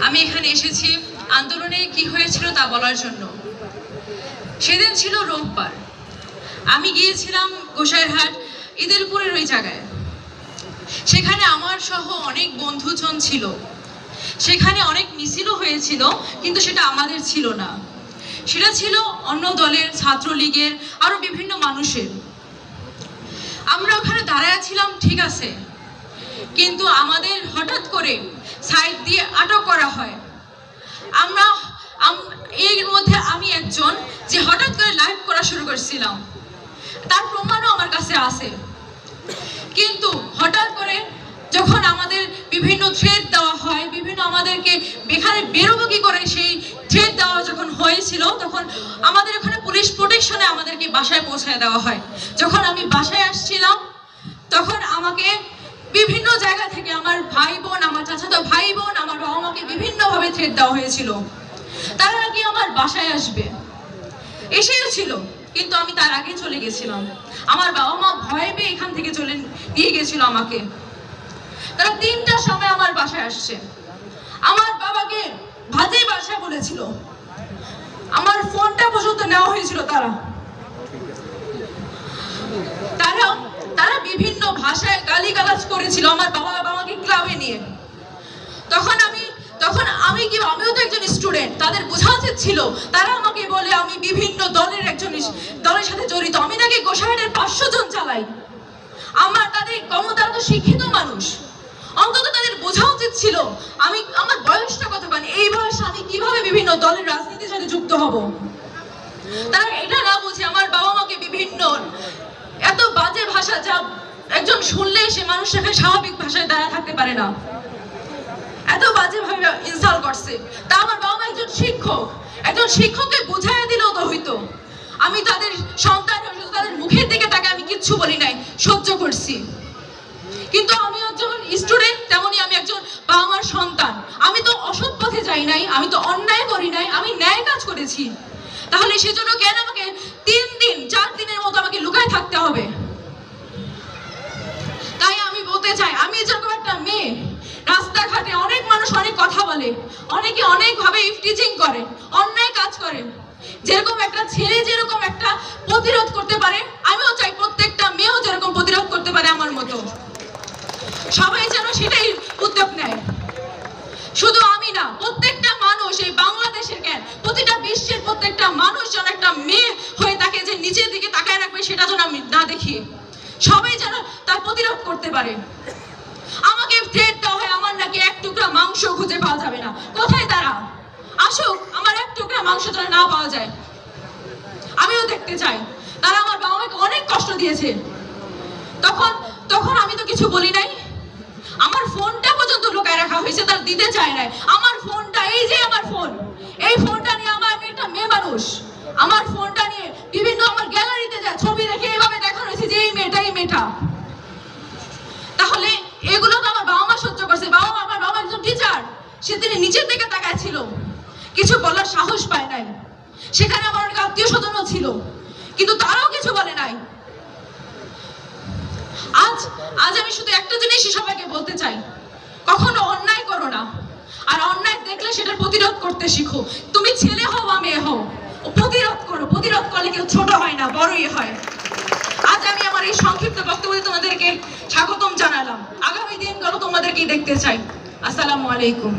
আমি এখানে এসেছি আন্দোলনে কি হয়েছিল তা বলার জন্য। সেদিন ছিল রোববার। আমি গিয়েছিলাম গোসাইরহাট ইদেলপুরের ওই জায়গায়। সেখানে আমার সহ অনেক বন্ধুজন ছিল। সেখানে অনেক মিছিলও হয়েছিল, কিন্তু সেটা আমাদের ছিল না, সেটা ছিল অন্য দলের, ছাত্রলীগের, আরো বিভিন্ন মানুষের। আমরা ওখানে দাঁড়ায় ছিলাম, ঠিক আছে, কিন্তু আমাদের হঠাৎ করে সাইড দিয়ে আটক করা হয়। এর মধ্যে আমি একজন যে হঠাৎ করে লাইভ করা শুরু করেছিলাম, তার প্রমাণও আমার কাছে আছে। কিন্তু হঠাৎ করে যখন আমাদের বিভিন্ন থ্রেট দেওয়া হয়, বিভিন্ন আমাদেরকে এখানে বেরোবো কি করে সেই থ্রেট দেওয়া যখন হয়েছিল, তখন আমাদের ওখানে পুলিশ প্রোটেকশনে আমাদেরকে বাসায় পৌঁছায় দেওয়া হয়। যখন আমি বাসায় আসছিলাম, তখন আমাকে বিভিন্ন জায়গা থেকে আমার ভাই বোন, আমার চাচাতো ভাই বোন, আমার বাবা মাকে বিভিন্নভাবে থ্রেট দেওয়া হয়েছিল। তারা নাকি আমার বাসায় আসবে, এসেও ছিল, কিন্তু আমি তার আগে চলে গেছিলাম। আমার বাবা মা ভয় পেয়ে এখান থেকে চলে নিয়ে গেছিল আমাকে। তারা 3টার সময় আমার বাসায় আসছে। আমার বাবাকে ভাজে বাসা বলেছিল, আমার ফোনটা পর্যন্ত নেওয়া হয়েছিল। তারা বিভিন্ন ভাষায় গালিগালাজ করেছিল আমার বাবা আমাকে ক্লাবে নিয়ে। তখন আমিও তো একজন স্টুডেন্ট, তাদের বোঝা উচিত ছিল। তারা আমাকে বলে আমি বিভিন্ন দলের সাথে জড়িত, আমি নাকি গোসাইরহাটের 500 জন চালাই। তাদের তারা তো শিক্ষিত মানুষ, অন্তত তাদের বোঝা উচিত ছিল আমার বয়সটা কতক্ষণ, এই বয়সে আমি কিভাবে বিভিন্ন দলের রাজনীতির সাথে যুক্ত হব। তারা এটা না বুঝে আমার বাবা মাকে বিভিন্ন এত বাজে ভাষা, যা একজন শুনলে সে মানুষটাকে স্বাভাবিক ভাষায় দাঁড়ায় থাকতে পারে না, এত বাজে ভাবে ইনসাল্ট করছে। তা আমার বাবা মা একজন শিক্ষককে বুঝাইয়া দিলেও তো হইতো। আমি তাদের সন্তান, তাদের মুখের দিকে তাকে আমি কিচ্ছু বলি নাই, সহ্য করছি। কিন্তু আমি একজন স্টুডেন্ট, তেমনি আমি একজন বাবা মার সন্তান। আমি তো অসৎ পথে যাই নাই, আমি তো অন্যায় করি নাই, আমি ন্যায় কাজ করেছি। তাহলে সেজন্য কেন আমাকে 4 দিনের মতো আমাকে লুকায় থাকতে হবে? তাই আমি বলতে চাই, আমি যেরকম একটা মেয়ে, রাস্তাঘাটে অনেক মানুষ অনেক কথা বলে, অনেকে অনেকভাবে ইফটিজিং করে, অন্যায় কাজ করে। যেরকম একটা ছেলে যেরকম একটা প্রতিরোধ করতে পারে, আমিও চাই প্রত্যেকটা মেয়েও যেরকম প্রতিরোধ করতে পারে আমার মতো। সবাই যেন সেটাই উদ্যোগ নেয়। শুধু আমি না, প্রত্যেকটা মানুষ, এই বাংলাদেশের কেন, প্রতিটা বিশ্বের প্রত্যেকটা মানুষ যেন একটা মেয়ে হয়ে তাকে যে নিচের দিকে তাকায় রাখবে, সেটা যেন আমি না দেখি। সবাই যেন তার প্রতিরোধ করতে পারে। আমাকে থ্রেট দেওয়া হয়, আমার নাকি 1 টুকরা মাংস খুঁজে পাওয়া যাবে না। কোথায় তারা? আসুক, আমার 1 টুকরা মাংস যেন না পাওয়া যায়, আমিও দেখতে চাই। তারা আমার বাবা মাকে অনেক কষ্ট দিয়েছে। তখন আমি তো কিছু বলি নাই। আমার ফোনটা পর্যন্ত লুকায় রাখা হয়েছে, তার দিতে চায় নাই। আমার ফোনটা, এই যে আমার ফোন, এই ফোনটা নিয়ে আমার একটা মেয়ে মানুষ, আমার ফোনটা নিয়ে বিভিন্ন আমার গ্যালারিতে যায় ছবি রেখে এভাবে দেখানো হয়েছে যে এই মেয়েটা। তাহলে এগুলো তো আমার বাবা মা সহ্য করছে। আমার বাবা একজন টিচার, তিনি নিচের দিকে তাকায় ছিল, কিছু বলার সাহস পায় নাই। সেখানে আমার অনেক আত্মীয় স্বজনও ছিল, কিন্তু তারাও কিছু বলে নাই। আজ আমি শুধু একটা জিনিসই সবাইকে বলতে চাই, কখনো অন্যায় করো না, আর অন্যায় দেখলে সেটা প্রতিরোধ করতে শিখো। তুমি ছেলে হও বা মেয়ে হও, প্রতিরোধ করো। প্রতিরোধ করলে কেউ ছোট হয় না, বড়ই হয়। আজ আমি আমার এই সংক্ষিপ্ত বক্তব্যে তোমাদেরকে স্বাগতম জানালাম। আগামী দিনগুলো তোমাদেরকে দেখতে চাই। আসসালামু আলাইকুম।